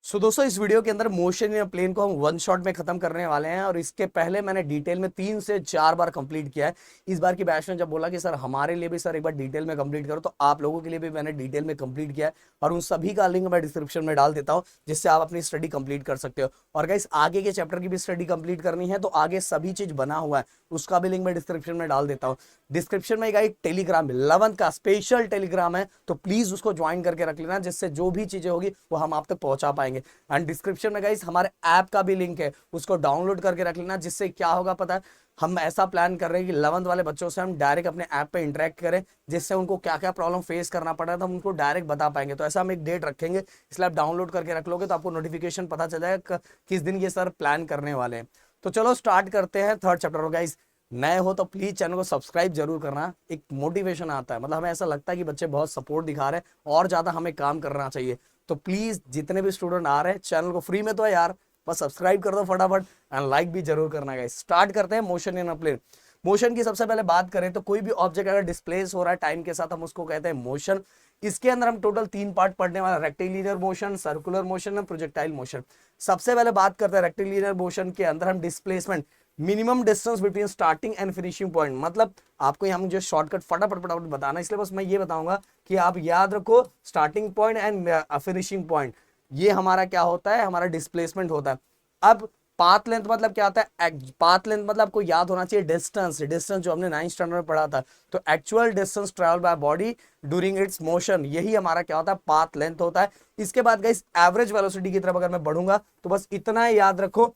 सो दोस्तों इस वीडियो के अंदर मोशन इन प्लेन को हम वन शॉट में खत्म करने वाले हैं और इसके पहले मैंने डिटेल में 3 से 4 बार कंप्लीट किया है। इस बार की बैच ने जब बोला कि सर हमारे लिए भी सर एक बार डिटेल में कंप्लीट करो, तो आप लोगों के लिए भी मैंने डिटेल में कंप्लीट किया है और उन सभी का लिंक मैं डिस्क्रिप्शन में डाल देता हूं, जिससे आप अपनी स्टडी कंप्लीट कर सकते हो। और गाइस आगे के चैप्टर की भी स्टडी कंप्लीट करनी है तो आगे सभी चीज बना हुआ है, उसका भी लिंक मैं डिस्क्रिप्शन में डाल देता हूँ। डिस्क्रिप्शन में एक टेलीग्राम 11 का स्पेशल टेलीग्राम है, तो प्लीज उसको ज्वाइन करके रख लेना, जिससे जो भी चीजें होगी वो हम आप तक पहुंचा पाएंगे। एंड डिस्क्रिप्शन में गाइस हमारे ऐप का भी लिंक है, उसको डाउनलोड करके रख लेना, जिससे क्या होगा पता है, हम ऐसा प्लान कर रहे हैं कि 11th वाले बच्चों से हम डायरेक्ट अपने ऐप पे इंटरेक्ट करें, जिससे उनको क्या क्या प्रॉब्लम फेस करना पड़ रहा है तो हम उनको डायरेक्ट बता पाएंगे। तो ऐसा हम एक डेट रखेंगे, इसलिए आप डाउनलोड करके रख लोगे तो आपको नोटिफिकेशन पता चल जाएगा किस दिन ये सर प्लान करने वाले हैं। तो चलो स्टार्ट करते हैं थर्ड चैप्टर। हो गाइस नए हो तो प्लीज चैनल को सब्सक्राइब जरूर करना, एक मोटिवेशन आता है, मतलब हमें ऐसा लगता है कि बच्चे बहुत सपोर्ट दिखा रहे हैं और ज्यादा हमें काम करना चाहिए। तो प्लीज जितने भी स्टूडेंट आ रहे हैं, चैनल को फ्री में तो है यार, बस सब्सक्राइब कर दो फटाफट एंड लाइक भी जरूर करना गाइस। स्टार्ट करते हैं motion in a plane. Motion की सबसे पहले बात करें तो कोई भी ऑब्जेक्ट अगर डिस्प्लेस हो रहा है टाइम के साथ, हम उसको कहते हैं मोशन। इसके अंदर हम टोटल 3 पार्ट पढ़ने वाला, रेक्टिलिनियर मोशन, सर्कुलर मोशन और प्रोजेक्टाइल मोशन। सबसे पहले बात करते हैं रेक्टिलिनियर मोशन के अंदर हम displacement, minimum distance between starting and finishing point, मतलब आपको यहाँ मुझे शॉर्टकट फटाफट फटाफट बताना, इसलिए बस मैं ये बताऊंगा कि आप याद रखो starting point and finishing point, ये हमारा क्या होता है, हमारा डिस्प्लेसमेंट होता है। अब पाथ लेंथ मतलब क्या होता है, पाथ लेंथ मतलब आपको याद होना चाहिए डिस्टेंस, डिस्टेंस जो हमने 9th स्टैंडर्ड में पढ़ा था, तो actual distance travel by body during its motion, यही हमारा क्या होता है, पाथ लेंथ होता है। इसके बाद गाइस एवरेज वेलोसिटी की तरफ अगर मैं बढ़ूंगा तो बस इतना ही याद रखो,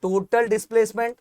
total displacement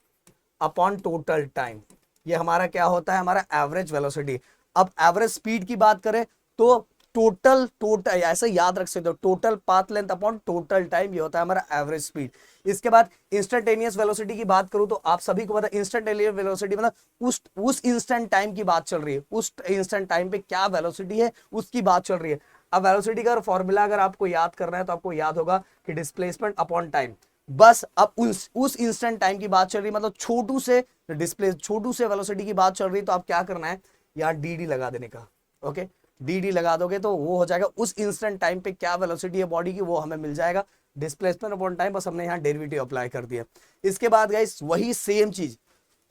upon total time, ये हमारा क्या होता है, हमारा एवरेज वेलोसिटी। अब एवरेज स्पीड की बात करें तो टोटल टोटल ऐसे याद रख सकते हो, total path length upon total time, ये होता है हमारा एवरेज स्पीड। इसके बाद इंस्टेंटेनियस वेलोसिटी की बात करूं तो आप सभी को पता है इंस्टेंटेनियस वेलोसिटी मतलब उस इंस्टेंट टाइम की बात चल रही है, उस इंस्टेंट टाइम पे क्या वेलोसिटी है उसकी बात चल रही है। अब वेलोसिटी का फॉर्मूला अगर आपको याद करना है तो आपको याद होगा कि डिस्प्लेसमेंट अपॉन टाइम। बस अब उस इंस्टेंट टाइम की बात चल रही है, मतलब छोटू से डिस्प्ले, छोटू से वेलोसिटी की बात चल रही है, तो आप क्या करना है यार, डी लगा देने का। ओके, डी लगा दोगे तो वो हो जाएगा उस इंस्टेंट टाइम पे क्या वेलोसिटी है बॉडी की, वो हमें मिल जाएगा डिस्प्लेसमेंट अपॉन टाइम, बस हमने यहाँ डेरिवेटिव अप्लाई कर दिया। इसके बाद गाइस वही सेम चीज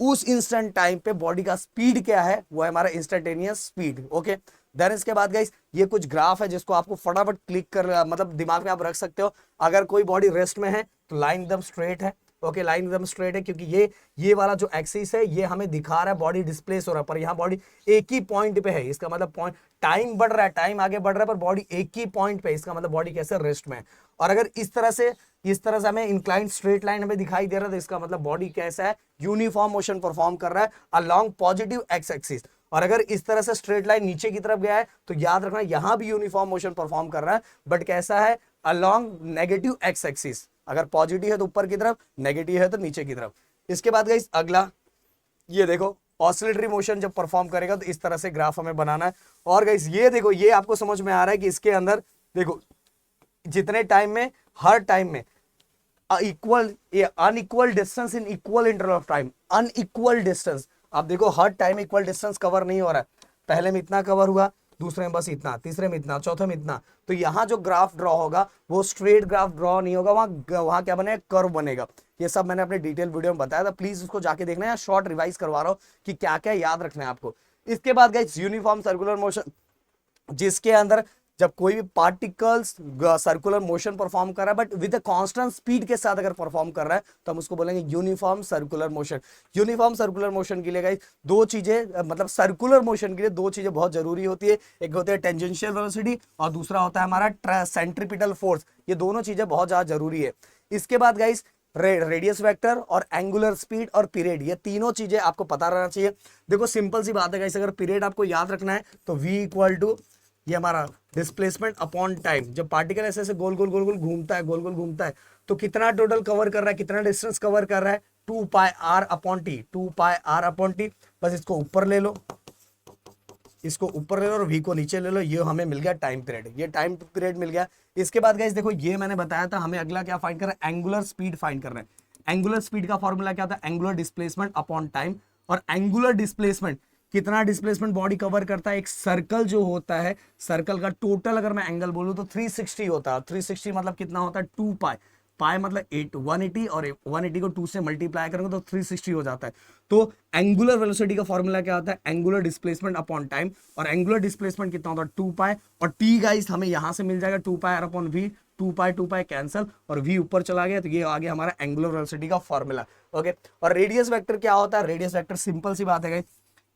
उस इंस्टेंट टाइम पे बॉडी का स्पीड क्या है, वो है हमारा इंस्टेंटेनियस स्पीड। ओके, देन इसके बाद गाइस ये कुछ ग्राफ है जिसको आपको फटाफट क्लिक कर, मतलब दिमाग में आप रख सकते हो। अगर कोई बॉडी रेस्ट में है तो लाइन एकदम स्ट्रेट है। ओके, लाइन एकदम स्ट्रेट है क्योंकि ये वाला जो एक्सिस है ये हमें दिखा रहा है बॉडी डिस्प्लेस हो रहा है, पर यहाँ बॉडी एक ही पॉइंट पे है, इसका मतलब पॉइंट, टाइम बढ़ रहा है, टाइम आगे बढ़ रहा है, पर बॉडी एक ही पॉइंट पे, इसका मतलब बॉडी कैसे रेस्ट में है। और अगर इस तरह से हमें इंक्लाइन स्ट्रेट लाइन हमें दिखाई दे रहा है, तो इसका मतलब बॉडी कैसा है, यूनिफॉर्म मोशन परफॉर्म कर रहा है अलोंग पॉजिटिव एक्स एक्सिस। और अगर इस तरह से स्ट्रेट लाइन नीचे की तरफ गया है तो याद रखना यहां भी यूनिफॉर्म मोशन परफॉर्म कर रहा है, बट कैसा है, अलोंग नेगेटिव एक्स एक्सिस। अगर पॉजिटिव है तो ऊपर की तरफ, नेगेटिव है तो नीचे की तरफ। इसके बाद गाइस अगला ये देखो, ऑसिलेटरी मोशन जब परफॉर्म करेगा तो इस तरह से ग्राफ हमें बनाना है। और गाइस ये देखो, ये आपको समझ में आ रहा है कि इसके अंदर देखो जितने टाइम में, हर टाइम में equal, unequal distance in equal interval of time, unequal distance. आप देखो हर टाइम इक्वल डिस्टेंस कवर नहीं हो रहा है, पहले में इतना कवर हुआ, दूसरे में बस इतना, तीसरे में इतना, चौथे में इतना। तो यहाँ जो ग्राफ ड्रॉ होगा वो स्ट्रेट ग्राफ ड्रॉ नहीं होगा, वहां क्या बनेगा, कर्व बनेगा। ये सब मैंने अपने डिटेल वीडियो में बताया था, प्लीज उसको जाके देखना है, शॉर्ट रिवाइज करवा रहा हूँ कि क्या क्या याद रखना है आपको। इसके बाद गाइस यूनिफॉर्म सर्कुलर मोशन, जिसके अंदर जब कोई भी पार्टिकल्स सर्कुलर मोशन परफॉर्म कर रहा है बट विद कांस्टेंट स्पीड के साथ अगर परफॉर्म कर रहा है तो हम उसको बोलेंगे uniform circular motion. Uniform circular motion के लिए गाइस दो चीजें, मतलब सर्कुलर मोशन के लिए दो चीजें बहुत जरूरी होती है, एक होती है टेंजेंशियल वेलोसिटी और दूसरा होता है हमारा सेंट्रीपिटल फोर्स। ये दोनों चीजें बहुत ज्यादा जरूरी है। इसके बाद गाइस रेडियस वेक्टर और एंगुलर स्पीड और पीरियड, ये तीनों चीजें आपको पता रहना चाहिए। देखो सिंपल सी बात है गाइस, अगर पीरियड आपको याद रखना है तो v इक्वल टू ये हमारा डिस्प्लेसमेंट अपॉन टाइम। जब पार्टिकल ऐसे ऐसे गोल गोल गोल गोल घूमता है, गोल गोल घूमता है, तो कितना टोटल कवर कर रहा है, कितना डिस्टेंस कवर कर रहा है, 2 pi r upon t, 2 pi r upon t. बस इसको ऊपर ले लो, इसको ऊपर ले लो और v को नीचे ले लो, ये हमें मिल गया टाइम पीरियड, ये टाइम पीरियड मिल गया। इसके बाद गाइस देखो, ये मैंने बताया था हमें अगला क्या फाइंड करना है, एंगुलर स्पीड फाइंड करना है। एंगुलर स्पीड का फॉर्मूला क्या था, एंगुलर डिस्प्लेसमेंट अपॉन टाइम। और एंगुलर डिस्प्लेसमेंट कितना डिस्प्लेसमेंट बॉडी कवर करता है? एक सर्कल जो होता है, सर्कल का टोटल अगर मैं एंगल बोलूं तो 360 होता है। 360 मतलब कितना होता है? 2 पाई। पाई मतलब 180 और 180 को 2 से मल्टीप्लाई करेंगे तो 360 हो जाता है। तो एंगुलर वेलोसिटी का फॉर्मूला क्या होता है? Angular displacement upon time. और एंगुलर डिस्प्लेसमेंट कितना होता है? 2 पाई। और टी गाइस हमें यहां से मिल जाएगा 2 pi r upon v. 2 pi cancel और v ऊपर चला गया, तो ये आ गया हमारा एंगुलर वेलोसिटी का फॉर्मूला। ओके, और रेडियस वेक्टर क्या होता है? रेडियस वेक्टर सिंपल सी बात है गाइस,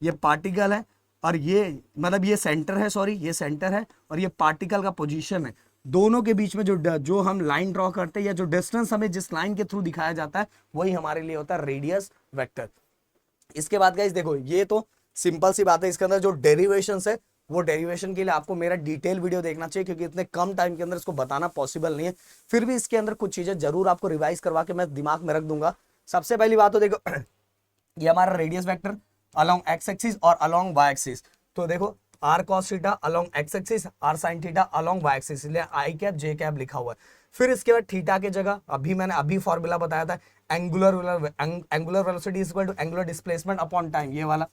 ये पार्टिकल है और ये मतलब ये सेंटर है, सॉरी ये सेंटर है और ये पार्टिकल का पोजीशन है। दोनों के बीच में जो हम लाइन ड्रॉ करते हैं या जो डिस्टेंस हमें जिस लाइन के थ्रू दिखाया जाता है वही हमारे लिए होता है रेडियस वेक्टर। इसके बाद गाइस देखो, ये तो सिंपल सी बात है, इसके अंदर जो डेरिवेशन है वो डेरिवेशन के लिए आपको मेरा डिटेल वीडियो देखना चाहिए, क्योंकि इतने कम टाइम के अंदर इसको बताना पॉसिबल नहीं है। फिर भी इसके अंदर कुछ चीजें जरूर आपको रिवाइज करवा के मैं दिमाग में रख दूंगा। सबसे पहली बात तो देखो ये हमारा radius vector along x axis और अलोंग वाई एक्सिस। तो देखो r cos theta along x axis, r sine theta along y axis, इसलिए आई कैप जे कैप लिखा हुआ है। फिर इसके बाद थीटा की जगह मैंने फॉर्मूला बताया था, angular velocity is equal to angular displacement upon time, ये वाला।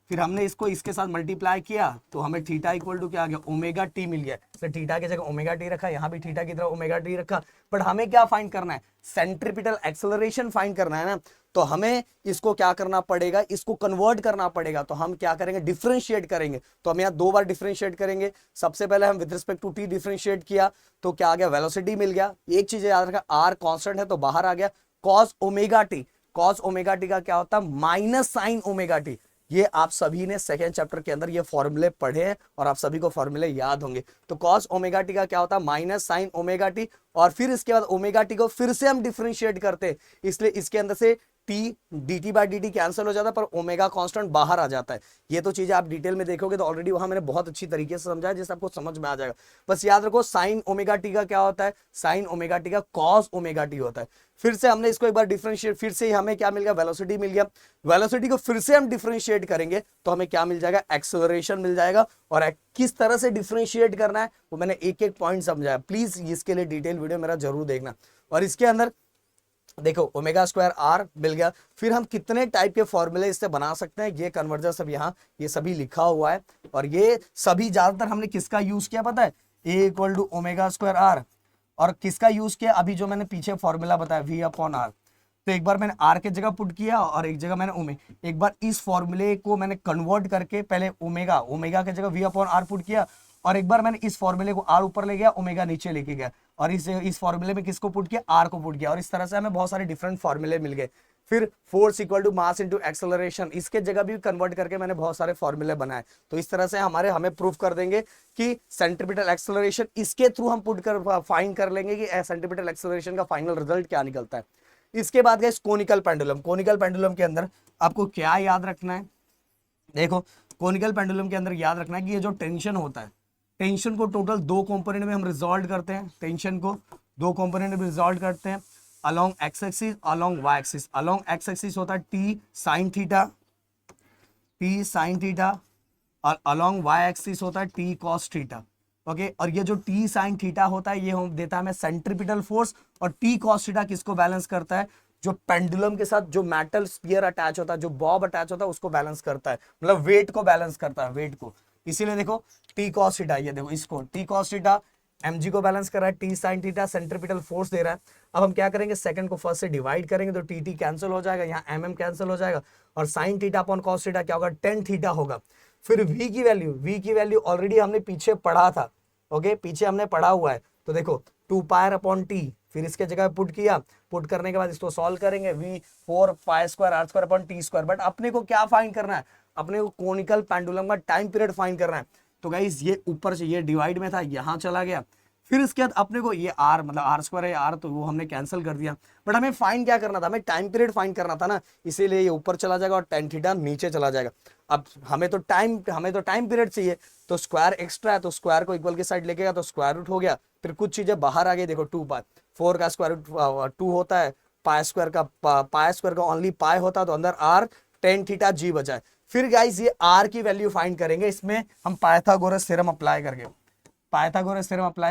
फिर हमने इसको इसके साथ मल्टीप्लाई किया तो हमें थीटा इक्वल टू क्या आ गया? ओमेगा टी मिल गया। तो थीटा की जगह ओमेगा टी रखा, यहाँ भी थीटा की तरह ओमेगा टी रखा। बट हमें क्या फाइंड करना है? सेंट्रीपिटल एक्सेलरेशन फाइंड करना है ना। तो हमें इसको क्या करना पड़ेगा? इसको कन्वर्ट करना पड़ेगा। तो हम क्या करेंगे? डिफरेंशिएट करेंगे। तो हम यहाँ 2 बार डिफरेंशिएट करेंगे। सबसे पहले हम with respect to t differentiate किया तो क्या आ गया? वेलोसिटी मिल गया। एक चीज याद रखा, आर कांस्टेंट है तो बाहर आ गया cos omega T. Cos omega T का क्या होता है? Minus sine omega T. ये आप सभी ने सेकेंड चैप्टर के अंदर ये फॉर्मूले पढ़े हैं और आप सभी को फॉर्मूले याद होंगे। तो कॉस ओमेगा टी का क्या होता है? Minus sine omega T. और फिर इसके बाद ओमेगा टी को फिर से हम डिफरेंशिएट करते हैं, इसलिए इसके अंदर से T dt by dt cancel हो जाता है, पर ओमेगा कांस्टेंट बाहर आ जाता है। ये तो चीजें आप डिटेल में देखोगे तो ऑलरेडी वहां मैंने बहुत अच्छी तरीके से समझाया, जिससे आपको समझ में आ जाएगा। बस याद रखो साइन ओमेगा टी का क्या होता है? साइन ओमेगा टी का कॉस ओमेगा टी होता है। फिर से हमने इसको एक बार डिफरेंशिएट, फिर से हमें क्या मिल गया? वेलोसिटी मिल गया। वेलोसिटी को फिर से हम डिफरेंशिएट करेंगे तो हमें क्या मिल जाएगा? एक्सेलरेशन मिल जाएगा। और किस तरह से डिफरेंशिएट करना है वो मैंने एक एक पॉइंट समझाया, प्लीज इसके लिए डिटेल वीडियो मेरा जरूर देखना। और इसके अंदर देखो ओमेगा स्क्वायर आर मिल गया। फिर हम कितने टाइप के फॉर्मूले इससे बना सकते हैं, ये कन्वर्जन सब यहाँ ये सभी लिखा हुआ है। और ये सभी ज्यादातर हमने किसका यूज किया पता है? A equal to omega square r. और किसका यूज किया? अभी जो मैंने पीछे फॉर्मूला बताया वी अपॉन आर। तो एक बार मैंने आर के जगह पुट किया और एक जगह मैंने एक बार इस फॉर्मूले को मैंने कन्वर्ट करके पहले ओमेगा के जगह वी अपॉन आर पुट किया, और एक बार मैंने इस फॉर्मूले को आर ऊपर ले गया, ओमेगा नीचे लेके गया, और इस फॉर्मूले में किसको पुट किया? आर को पुट किया। और इस तरह से हमें बहुत सारे डिफरेंट फॉर्मूले मिल गए। फिर force equal to mass into acceleration, इसके जगह भी कन्वर्ट करके मैंने बहुत सारे फॉर्मूले बनाए। तो इस तरह से हमें प्रूफ कर देंगे कि सेंट्रीपिटल एक्सेलरेशन, इसके थ्रू हम पुट कर फाइंड कर लेंगे कि सेंट्रीपिटल एक्सेलरेशन का फाइनल रिजल्ट क्या निकलता है। इसके बाद guys conical pendulum. Conical pendulum के अंदर आपको क्या याद रखना है? देखो कोनिकल पेंडुलम के अंदर याद रखना है कि ये जो टेंशन होता है, टेंशन को टोटल 2 कंपोनेंट में हम रिजॉल्व करते हैं। टेंशन को 2 कंपोनेंट में रिजॉल्व करते हैं, along x axis, along y axis. Along x axis होता है टी साइन थीटा, और अलोंग वाई एक्सिस होता है टी कॉस थीटा। ओके, और ये जो टी साइन थीटा होता है ये हम देता है हमें सेंट्रीपिटल फोर्स, और टी कॉस थीटा किसको बैलेंस करता है? जो पेंडुलम के साथ जो मेटल स्फीयर अटैच होता है, जो बॉब अटैच होता है, उसको बैलेंस करता है, मतलब वेट को बैलेंस करता है, वेट को। इसीलिए देखो टी कॉस थीटा, ये देखो इसको टी कॉस थीटा mg को बैलेंस कर रहा है, T sine theta centripetal force दे रहा है। अब हम क्या करेंगे? सेकंड को फर्स्ट से डिवाइड करेंगे तो टी कैंसिल हो जाएगा, यहाँ mm कैंसिल हो जाएगा, और sine theta upon cos theta क्या होगा? टेन थीटा होगा। फिर v की वैल्यू ऑलरेडी हमने पीछे पढ़ा था। ओके, पीछे हमने पढ़ा हुआ है। तो देखो 2 पाई अपॉन टी, फिर इसके जगह पुट किया, पुट करने के बाद इसको सॉल्व करेंगे, v 4 pi square r square upon t square. But अपने को क्या फाइंड करना है? अपने को कोनिकल पेंडुलम का टाइम पीरियड फाइंड करना है। तो गाइस ये ऊपर से ये डिवाइड में था, यहाँ चला गया। फिर इसके बाद अपने को ये आर मतलब आर स्क्वायर है आर, तो वो हमने कैंसिल कर दिया। बट हमें फाइंड क्या करना था? हमें टाइम पीरियड फाइंड करना था ना, इसीलिए ये ऊपर चला जाएगा और टेन थीटा नीचे चला जाएगा। अब हमें तो टाइम पीरियड चाहिए, तो स्क्वायर एक्स्ट्रा है तो स्क्वायर को इक्वल के साइड लेके गया तो स्क्वायर रूट हो गया। फिर कुछ चीजें बाहर आ गई, देखो 2 पाई, 4 का स्क्वायर रूट 2 होता है, पाई स्क्वायर का ओनली पाई होता है, तो अंदर आर टेन थीटा जी बचा है। फिर गाइस ये आर की वैल्यू फाइंड करेंगे, इसमें हम पाइथागोरस थ्योरम अप्लाई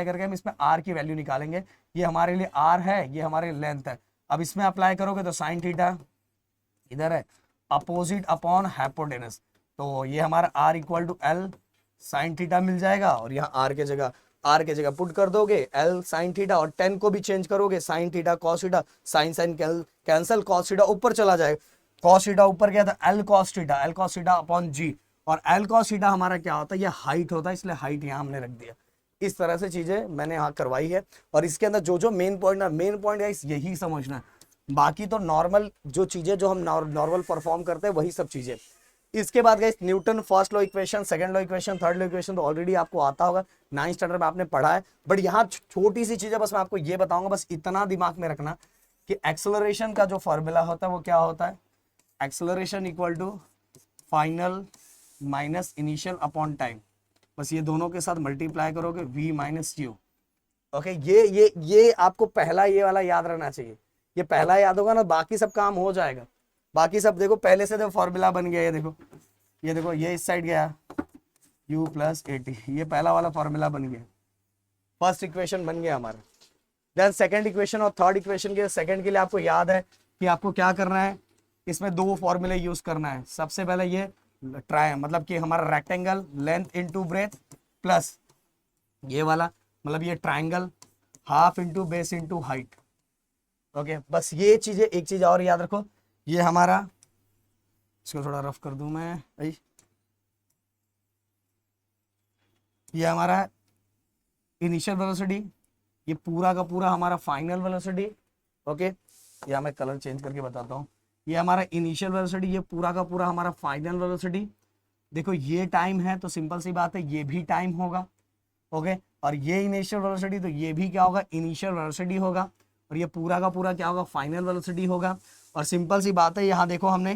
करके हम इसमें आर की वैल्यू निकालेंगे। ये हमारे लिए आर है, ये हमारे लेंथ है। अब इसमें अप्लाई करोगे तो साइन थीटा इधर है, अपोजिट अपॉन हाइपोटेनस। तो ये हमारा r equal to L sine theta मिल जाएगा, और यहाँ r के जगह पुट कर दोगे एल साइन थीटा, और 10 को भी चेंज करोगे sine theta cos theta, sine sine cancel, cos theta ऊपर चला जाएगा, कॉस थीटा ऊपर गया था l cos theta upon g, और एल कॉस थीटा हमारा क्या होता है, ये हाइट होता है, इसलिए हाइट यहाँ हमने रख दिया। इस तरह से चीजें मैंने यहाँ करवाई है, और इसके अंदर जो जो मेन पॉइंट है यही समझना है, बाकी तो नॉर्मल जो चीजें जो हम नॉर्मल परफॉर्म करते हैं वही सब चीजें। इसके बाद guys Newton first law equation, second law equation, third law equation तो ऑलरेडी आपको आता होगा, 9th स्टैंडर्ड में आपने पढ़ा है, बट यहाँ छोटी सी चीजें बस मैं आपको ये बताऊंगा, बस इतना दिमाग में रखना कि एक्सेलरेशन का जो फॉर्मूला होता है वो क्या होता है, acceleration equal to final minus initial upon time, बस ये दोनों के साथ मल्टीप्लाई करोगे v माइनस यू। ओके, ये आपको पहला ये वाला याद रहना चाहिए, ये पहला याद होगा ना, बाकी सब काम हो जाएगा। बाकी सब देखो पहले से देखो फॉर्मूला बन गया, ये देखो ये इस साइड गया u प्लस 80, ये पहला वाला फॉर्मूला बन गया, फर्स्ट इक्वेशन बन गया हमारा। देन सेकंड इक्वेशन और थर्ड इक्वेशन के सेकंड के लिए आपको याद है कि आपको क्या करना है, इसमें दो फॉर्मूले यूज करना है। सबसे पहले ये ट्राई मतलब कि हमारा rectangle length into breadth plus ये वाला मतलब ये triangle half into base into height. Okay, बस ये चीजें, एक चीज और याद रखो, ये हमारा, इसको थोड़ा रफ कर दूं मैं, ये हमारा इनिशियल वेलोसिटी, ये पूरा का पूरा हमारा फाइनल वेलोसिटी। ओके, या मैं कलर चेंज करके बताता हूँ, ये हमारा इनिशियल वेलोसिटी, ये पूरा का पूरा हमारा फाइनल वेलोसिटी। देखो ये टाइम है तो सिंपल सी बात है ये भी टाइम होगा। ओके, और ये इनिशियल वेलोसिटी तो ये भी क्या होगा, इनिशियल वेलोसिटी होगा, और ये पूरा का पूरा क्या होगा, फाइनल वेलोसिटी होगा। और सिंपल सी बात है, यहाँ देखो हमने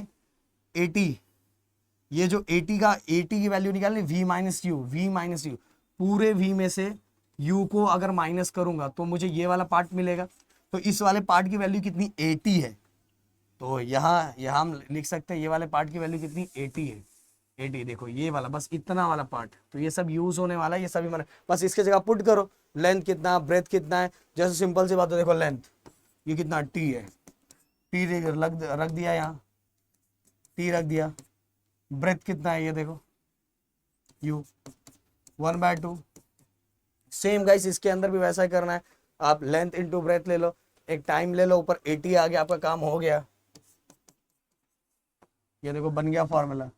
80, ये जो 80 की वैल्यू निकालनी, v माइनस यू, पूरे v में से u को अगर माइनस करूंगा तो मुझे ये वाला पार्ट मिलेगा, तो इस वाले पार्ट की वैल्यू कितनी, 80 है। तो यहाँ हम लिख सकते हैं ये वाले पार्ट की वैल्यू कितनी, 80 है। 80 देखो ये वाला, बस इतना वाला पार्ट, तो ये सब यूज होने वाला है, ये सभी बस इसके जगह पुट करो लेंथ कितना, ब्रेथ कितना है, जैसे सिंपल सी बात है, देखो लेंथ ये कितना t है, t रख दिया, यहाँ t रख दिया, ब्रेथ कितना है ये देखो u 1/2। सेम गाइस इसके अंदर भी वैसा ही करना है, आप लेंथ इनटू ब्रेथ ले लो, एक टाइम ले लो, ऊपर 80 आ गया, आपका काम हो गया। ये देखो बन गया फॉर्मूला,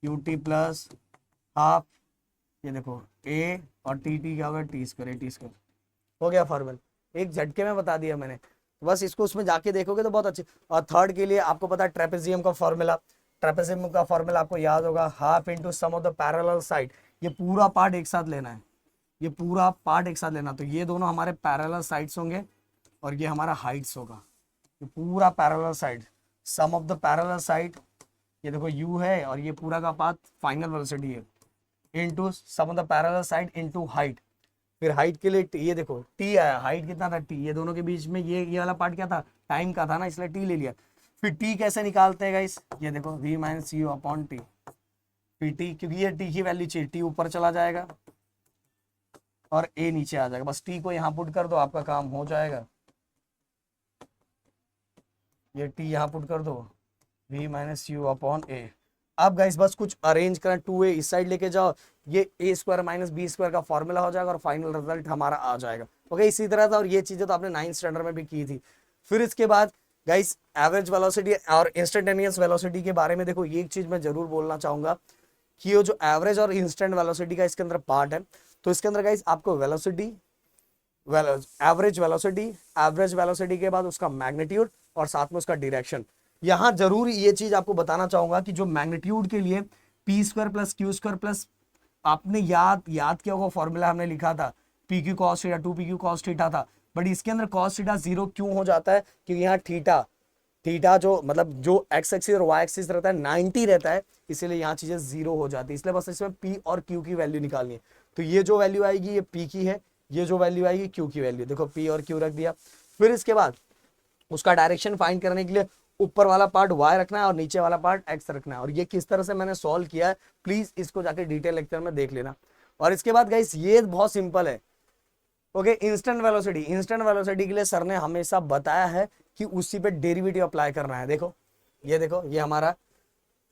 ut प्लस हाफ, ये देखो a और टी क्या होगा, टी स्क्वायर, हो गया फॉर्मूला, एक झटके में बता दिया मैंने। बस इसको उसमें जाके देखोगे तो बहुत अच्छे। और थर्ड के लिए आपको पता है ट्रेपेजियम का फॉर्मूला आपको याद होगा, half into sum of the parallel side, ये पूरा पार्ट एक साथ लेना है, ये पूरा पार्ट एक साथ लेना, तो ये दोनों हमारे पैरेलल साइड्स होंगे और ये हमारा हाइट्स होगा, ये पूरा parallel side, sum of the parallel side, ये देखो u है और ये पूरा का पाथ फाइनल वेलोसिटी है, into sum of the parallel side into height. फिर हाइट के लिए ये देखो t आया, हाइट कितना था t, ये दोनों के बीच में ये वाला पार्ट क्या था, टाइम का था ना, इसलिए t ले लिया। फिर t कैसे निकालते हैं गाइस, ये देखो v minus you upon T, फिर t, क्योंकि ये t की वैल्यू चाहिए, t ऊपर चला जाएगा और a नीचे आ जाएगा, बस t को यहाँ पुट कर दो, आपका काम हो जाएगा। ये t यहाँ पुट कर दो, v minus you upon a। अब गाइस बस कुछ अरेंज करें, 2a इस साइड लेके जाओ, ये a square minus b square का फॉर्मूला हो जाएगा और फाइनल रिजल्ट हमारा आ जाएगा। ओके, इसी तरह था, और ये चीजें तो आपने 9th स्टैंडर्ड में भी की थी। फिर इसके बाद गाइस एवरेज वेलोसिटी और इंस्टेंटेनियस वेलोसिटी के बारे में देखो, ये एक चीज मैं जरूर बोलना चाहूंगा कि ये जो एवरेज और इंस्टेंट वेलोसिटी का इसके अंदर पार्ट है, तो इसके अंदर गाइस आपको वेलोसिटी, एवरेज वेलोसिटी के बाद उसका मैग्नीट्यूड और साथ में उसका डायरेक्शन। यहाँ जरूर ये चीज आपको बताना चाहूंगा कि जो मैग्नीट्यूड के लिए P square plus Q square plus, आपने याद किया होगा फॉर्मूला हमने लिखा था, P Q cos theta 2pq cos theta था, बट इसके अंदर कॉस थीटा 0 क्यों हो जाता है, क्योंकि यहाँ थीटा जो मतलब जो एक्स एक्सिस और वाई एक्सिस रहता है 90 रहता है, इसीलिए यहाँ चीजें 0 हो जाती है। इसलिए बस इसमें p और q की वैल्यू निकालनी है, तो ये जो वैल्यू आएगी ये p की है, ये जो वैल्यू आएगी q की वैल्यू, देखो p और q रख दिया। फिर इसके बाद उसका डायरेक्शन फाइंड करने के लिए ऊपर वाला पार्ट y रखना है और नीचे वाला पार्ट x रखना है, और ये किस तरह से मैंने सॉल्व किया है प्लीज इसको जाके डिटेल लेक्चर में देख लेना। और इसके बाद गाइस ये बहुत सिंपल है। ओके, इंस्टेंट वेलोसिटी के लिए सर ने हमेशा बताया है कि उसी पे डेरिवेटिव अप्लाई करना है। देखो ये देखो ये हमारा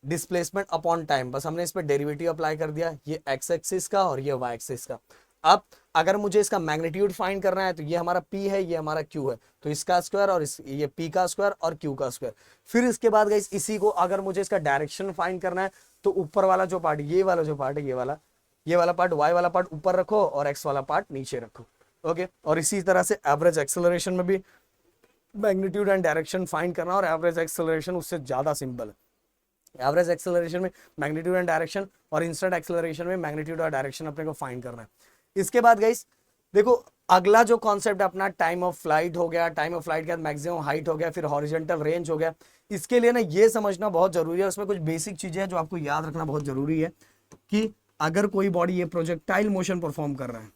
डिस्प्लेसमेंट अपॉन टाइम, बस हमने इस पर डेरिवेटिव अप्लाई कर दिया, ये एक्स एक्सिस का और ये वाई एक्सिस का। अब अगर मुझे इसका मैग्नीट्यूड फाइंड करना है तो ये हमारा p है, ये हमारा q है, तो इसका स्क्वायर और ये p का स्क्वायर और q का स्क्वायर। फिर इसके बाद गाइस इसी को अगर मुझे इसका डायरेक्शन फाइंड करना है तो ऊपर वाला जो पार्ट, ये वाला जो पार्ट है, ये वाला पार्ट, y वाला पार्ट ऊपर रखो और x वाला पार्ट नीचे रखो। ओके, और इसी तरह से एवरेज एक्सेलरेशन में भी मैग्नीट्यूड एंड डायरेक्शन फाइंड करना, और एवरेज एक्सेलरेशन उससे ज्यादा सिंपल है। एवरेज एक्सेलरेशन में मैग्नीट्यूड एंड डायरेक्शन और इंस्टेंट एक्सेलरेशन में मैग्नीट्यूड और डायरेक्शन अपने को फाइंड करना है। इसके बाद गाइस देखो अगला जो कॉन्सेप्ट अपना टाइम ऑफ फ्लाइट हो गया, टाइम ऑफ फ्लाइट के बाद मैक्सिमम हाइट हो गया, फिर हॉरिजॉन्टल रेंज हो गया। इसके लिए ना ये समझना बहुत जरूरी है, उसमें कुछ बेसिक चीजें हैं जो आपको याद रखना बहुत जरूरी है कि अगर कोई बॉडी ये प्रोजेक्टाइल मोशन परफॉर्म कर रहा है,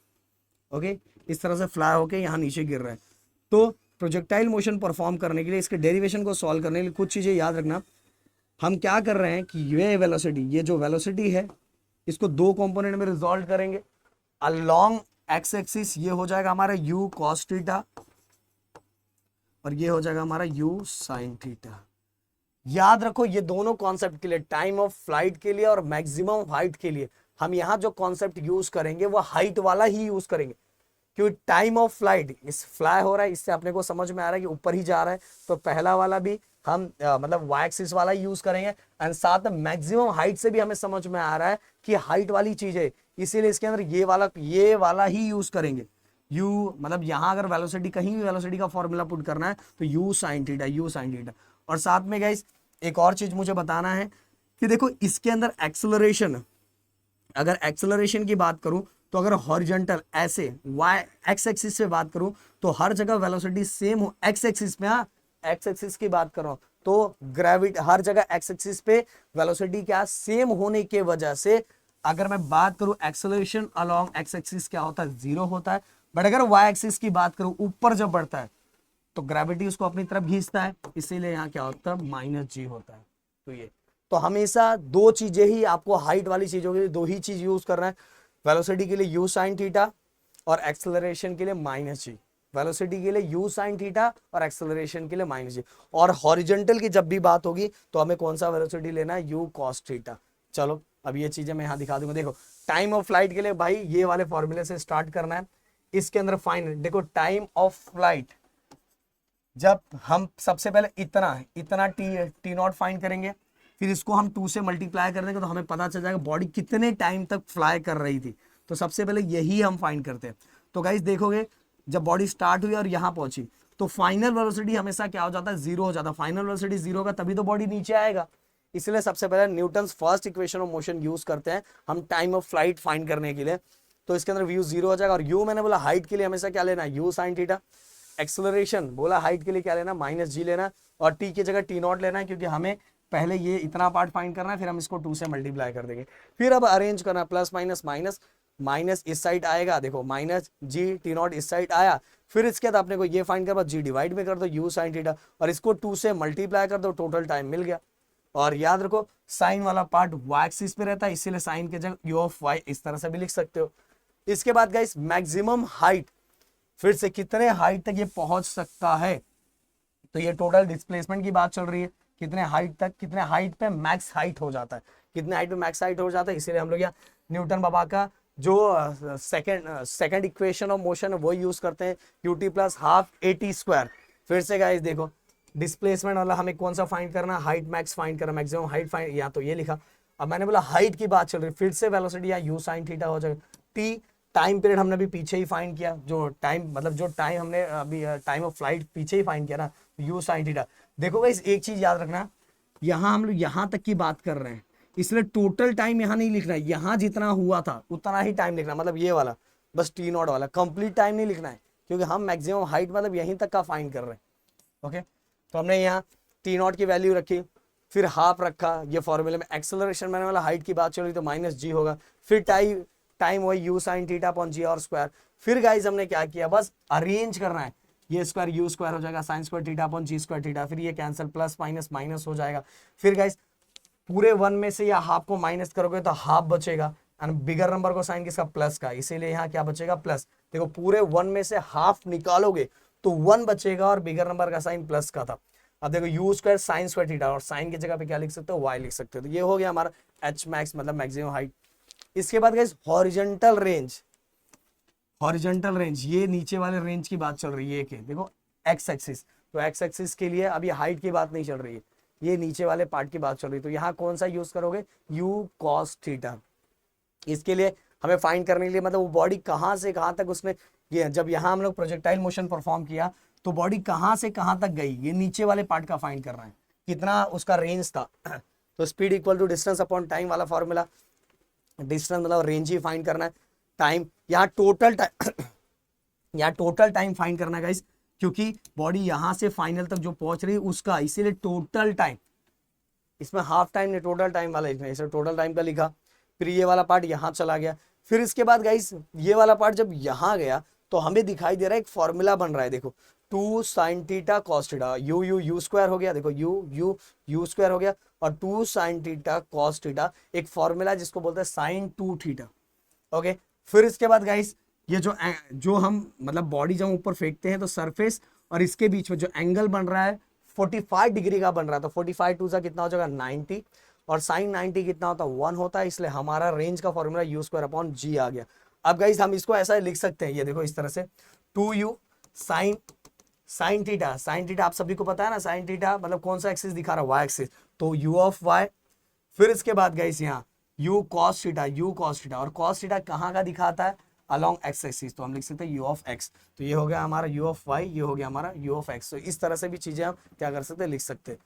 ओके, इस तरह से फ्लाई होके यहाँ नीचे गिर रहा है, तो प्रोजेक्टाइल मोशन परफॉर्म करने के लिए, इसके डेरिवेशन को सॉल्व करने के लिए कुछ चीजें याद रखना। हम क्या कर रहे हैं कि ये वेलोसिटी, ये जो वेलोसिटी है इसको दो कंपोनेंट में रिजॉल्व करेंगे। अलोंग एक्स एक्सिस ये हो जाएगा हमारा u cos थीटा और ये हो जाएगा हमारा u sin थीटा। याद रखो ये दोनों कॉन्सेप्ट के लिए, टाइम ऑफ फ्लाइट के लिए और मैक्सिमम हाइट के लिए, हम यहां जो कॉन्सेप्ट यूज करेंगे वो हाइट वाला ही यूज करेंगे, क्योंकि टाइम ऑफ फ्लाइट इस फ्लाई हो रहा है, इससे अपने को समझ में आ रहा है कि ऊपर ही जा रहा है, तो पहला वाला भी हम मतलब वाई एक्सिस वाला यूज करेंगे। एंड साथ में मैक्सिमम हाइट से भी हमें समझ में आ रहा है कि हाइट वाली चीज है, इसीलिए इसके अंदर ये वाला ही यूज करेंगे। u मतलब यहां अगर वेलोसिटी, कहीं भी वेलोसिटी का फॉर्मूला पुट करना है तो u sin थीटा। और साथ में गाइस एक और चीज मुझे बताना है कि देखो इसके अंदर एक्सेलरेशन, अगर एक्सेलरेशन की बात करूं तो अगर हॉरिजॉन्टल ऐसे y एक्स एक्सिस से बात करूं तो हर जगह वेलोसिटी सेम हो, एक्स एक्सिस में, हाँ एक्स एक्सिस की बात कर रहा हूं, तो ग्रेविटी हर जगह एक्स एक्सिस पे वेलोसिटी क्या सेम होने के वजह से अगर मैं बात करूं एक्सेलरेशन अलोंग एक्स एक्सिस क्या होता है, जीरो होता है। बट अगर वाई एक्सिस की बात करूं ऊपर जब बढ़ता है तो ग्रेविटी उसको अपनी तरफ खींचता है, इसीलिए यहाँ क्या होता है -g होता है। तो ये तो हमेशा दो चीजें ही आपको हाइट वाली चीजों के लिए दो ही चीज यूज करना है, वेलोसिटी के लिए u sin थीटा और एक्सेलरेशन के लिए -g। वेलोसिटी के लिए u sin थीटा और एक्सेलरेशन के लिए -g। और हॉरिजॉन्टल की जब भी बात होगी तो हमें कौन सा वेलोसिटी लेना है, u cos थीटा। चलो अब ये चीजें मैं यहाँ दिखा दूंगा। देखो टाइम ऑफ फ्लाइट के लिए भाई ये वाले फॉर्मूले से स्टार्ट करना है। इसके अंदर फाइनल देखो टाइम ऑफ फ्लाइट, जब हम सबसे पहले इतना टी नॉट फाइंड करेंगे, फिर इसको हम 2 से मल्टीप्लाई कर देंगे तो हमें पता चल जाएगा बॉडी कितने टाइम तक फ्लाई कर रही थी। तो सबसे पहले यही हम फाइंड करते हैं। तो गाइस देखोगे जब बॉडी स्टार्ट हुई और यहाँ पहुंची तो फाइनल वेलोसिटी हमेशा क्या हो जाता है, जीरो हो जाता है। फाइनल वेलोसिटी जीरो होगा तभी तो बॉडी नीचे आएगा। इसलिए सबसे पहले Newton's first equation of motion use करते हैं हम टाइम ऑफ फ्लाइट फाइंड करने के लिए। तो इसके अंदर व्यू जीरो हो जाएगा। और यू मैंने बोला हाइट के लिए हमेशा क्या लेना, u sin थीटा। एक्सेलरेशन बोला हाइट के लिए क्या लेना, -g लेना। और t की जगह टी नॉट लेना है, क्योंकि हमें पहले ये इतना पार्ट फाइंड करना है, फिर हम इसको 2 से मल्टीप्लाई कर देंगे। फिर अब अरेंज करना, प्लस माइनस माइनस, माइनस इस साइड आएगा, देखो -g टी नॉट इस साइड आया। फिर इसके बाद अपने को ये फाइंड कर, g डिवाइड में कर दो u sin थीटा और इसको 2 से मल्टीप्लाई कर दो, टोटल टाइम मिल गया। और याद रखो साइन वाला पार्ट y एक्सिस पे रहता है, इसीलिए साइन के जगह u ऑफ y इस तरह से भी लिख सकते हो। इसके बाद गाइस मैक्सिमम हाइट, फिर से कितने हाइट तक ये पहुंच सकता है, तो ये टोटल डिस्प्लेसमेंट की बात चल रही है, कितने हाइट तक, कितने हाइट पे मैक्स हाइट हो जाता है, कितने हाइट पे मैक्स हाइट हो जाता है। इसीलिए हम लोग यहाँ न्यूटन बाबा का जो सेकंड इक्वेशन ऑफ मोशन है वो यूज करते हैं, ut प्लस हाफ at²। फिर से गाइस देखो डिस्प्लेसमेंट वाला हमें कौन सा फाइंड करना, हाइट मैक्स फाइंड करना, मैक्सिमम हाइट फाइंड, या तो ये लिखा। अब मैंने बोला हाइट की बात चल रही है, फिर से वेलोसिटी या u sin थीटा हो जाएगा। t टाइम पीरियड हमने अभी पीछे ही फाइंड किया, जो टाइम मतलब जो टाइम हमने अभी टाइम ऑफ फ्लाइट पीछे ही फाइंड किया ना, u sin थीटा। देखो गाइस एक चीज याद रखना, यहाँ हम लोग यहाँ तक की बात कर रहे हैं, इसलिए टोटल टाइम यहाँ नहीं लिखना है, यहाँ जितना हुआ था उतना ही टाइम लिखना, मतलब ये वाला बस टी नॉट वाला, कंप्लीट टाइम नहीं लिखना है, क्योंकि हम मैक्सिमम हाइट मतलब यहीं तक का फाइंड कर रहे हैं। ओके, तो हमने यहाँ टी नॉट की वैल्यू रखी, फिर हाफ रखा, ये फॉर्मूले में एक्सेलरेशन मैंने वाला हाइट की बात चल रही तो -g होगा, फिर टाइम वही u sin theta upon g और स्क्वायर। फिर गाइज हमने क्या किया, बस अरेंज करना है, ये स्क्वायर u स्क्वायर हो जाएगा, sine square theta upon g square theta, फिर ये कैंसिल, प्लस माइनस माइनस हो जाएगा। फिर गाइज पूरे 1 में से या हाफ को माइनस करोगे तो हाफ बचेगा, एंड बिगर नंबर को साइन किसका, प्लस का, इसीलिए यहाँ क्या बचेगा, प्लस। देखो पूरे 1 में से हाफ निकालोगे तो 1 बचेगा और बिगर नंबर का साइन प्लस का था। अब देखो you square sine square theta, और साइन की जगह पे क्या लिख सकते हो, वाई लिख सकते हो। तो ये हो गया हमारा एच मैक्स मतलब मैक्सिमम हाइट। इसके बाद guys horizontal range, horizontal range ये नीचे वाले रेंज की बात चल रही है, ये देखो एक्स एक्सिस, तो एक्स एक्सिस के लिए अभी हाइट की बात नहीं चल रही है, ये नीचे वाले पार्ट की बात चल रही है। तो यहाँ कौन सा यूज करोगे, यू कॉस थीटा। इसके लिए हमें फाइंड करने के लिए मतलब वो बॉडी कहाँ से कहाँ तक उसने, ये जब यहाँ हम लोग प्रोजेक्टाइल मोशन परफॉर्म किया तो बॉडी कहाँ से कहाँ तक गई, ये नीचे वाले पार्ट का फाइंड कर रहे हैं, कितना उसका रेंज था। तो speed equal to distance upon time वाला फॉर्मूला, डिस्टेंस मतलब रेंज ही फाइंड करना है, टाइम यहाँ टोटल टाइम यहाँ टोटल टाइम फाइंड करना है गाइस, क्योंकि बॉडी यहां से फाइनल तक जो पहुंच रही है उसका, इसीलिए टोटल टाइम, इसमें हाफ टाइम ने टोटल टाइम वाला लिखना है, इसे टोटल टाइम का लिखा। फिर ये वाला पार्ट यहां चला गया, फिर इसके बाद गाइस ये वाला पार्ट जब यहां गया तो हमें दिखाई दे रहा है एक फॉर्मूला बन रहा है, देखो 2 sin theta cos theta, you you you square हो गया, देखो यू यू यू स्क्वायर हो गया, और 2 sin थीटा cos थीटा एक फॉर्मूला जिसको बोलते हैं sin 2 थीटा। ओके, फिर इसके बाद गाइस ये जो हम मतलब बॉडी जब ऊपर फेंकते हैं तो सरफेस और इसके बीच में जो एंगल बन रहा है 45 डिग्री का बन रहा है, तो 45 टू सा कितना हो जाएगा 90, और साइन 90 कितना होता है 1 होता है, इसलिए हमारा रेंज का फॉर्मूला यू स्क्वायर अपॉन जी आ गया। अब गाइस हम इसको ऐसा लिख सकते हैं, ये देखो इस तरह से 2u साइन थीटा आप सभी को पता है ना, साइन थीटा मतलब कौन सा एक्सिस दिखा रहा है, वाई एक्सिस, तो u ऑफ y। फिर इसके बाद गाइस यहाँ u cos थीटा, और cos थीटा कहाँ का दिखाता है, अलोंग एक्स एक्सिस, तो हम लिख सकते हैं u ऑफ x। तो ये हो गया हमारा u ऑफ y, ये हो गया हमारा u ऑफ x। तो इस तरह से भी चीजें हम क्या कर सकते हैं, लिख सकते हैं।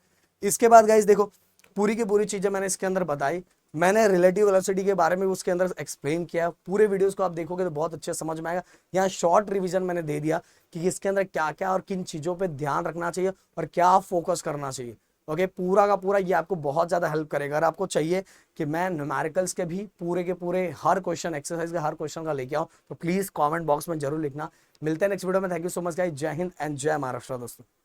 इसके बाद गाइस देखो पूरी की पूरी चीजें मैंने इसके अंदर बताई, मैंने रिलेटिव वेलोसिटी के बारे में उसके अंदर एक्सप्लेन किया, पूरे वीडियोस को आप देखोगे तो बहुत अच्छे समझ में आएगा। यहाँ शॉर्ट रिवीजन मैंने दे दिया कि इसके अंदर क्या क्या और किन चीजों पे ध्यान रखना चाहिए और क्या फोकस करना चाहिए। ओके, पूरा का पूरा ये आपको बहुत ज्यादा हेल्प करेगा। अगर आपको चाहिए कि मैं न्यूमेरिकल्स के भी पूरे के पूरे हर क्वेश्चन, एक्सरसाइज के हर क्वेश्चन का लेके आऊँ, तो प्लीज कॉमेंट बॉक्स में जरूर लिखना। मिलते हैं नेक्स्ट वीडियो में। Thank you so much guys, जय हिंद एंड जय महाराष्ट्र दोस्तों।